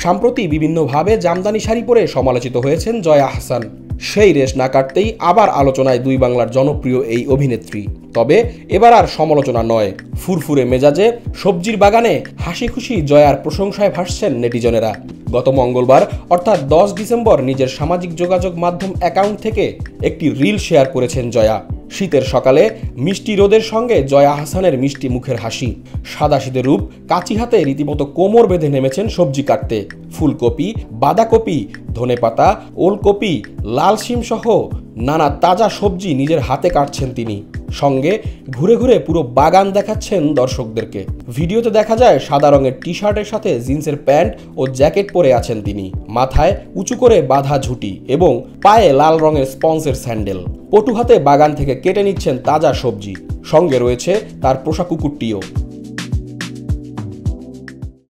সম্প্রতি বিভিন্নভাবে জামদানি শাড়ি পরে সমালোচিত হয়েছেন জয়া আহসান। সেই রেশ না কাটতেই আবার আলোচনায় দুই বাংলার জনপ্রিয় এই অভিনেত্রী। তবে এবার আর সমালোচনা নয়, ফুরফুরে মেজাজে সবজির বাগানে হাসি খুশি জয়ার প্রশংসায় ভাসছেন নেটিজনেরা। গত মঙ্গলবার অর্থাৎ 10 ডিসেম্বর নিজের সামাজিক যোগাযোগ মাধ্যম অ্যাকাউন্ট থেকে একটি রিল শেয়ার করেছেন জয়া। শীতের সকালে মিষ্টি রোদের সঙ্গে জয়া আহসানের মিষ্টি মুখের হাসি, সাদাসিধে রূপ, কাঁচি হাতে রীতিমতো কোমর বেঁধে নেমেছেন সবজি কাটতে। ফুলকপি, বাঁধাকপি, ধনেপাতা, ওলকপি, লাল শিম সহ নানা তাজা সবজি নিজের হাতে কাটছেন তিনি। সঙ্গে ঘুরে ঘুরে পুরো বাগান দেখাচ্ছেন দর্শকদেরকে। ভিডিওতে দেখা যায় সাদা রঙের টি শার্টের সাথে জিন্সের প্যান্ট ও জ্যাকেট পরে আছেন তিনি। মাথায় উঁচু করে বাঁধা ঝুঁটি এবং পায়ে লাল রঙের স্পঞ্জের স্যান্ডেল। পটু হাতে বাগান থেকে কেটে নিচ্ছেন তাজা সবজি। সঙ্গে রয়েছে তার পোষা কুকুরটিও।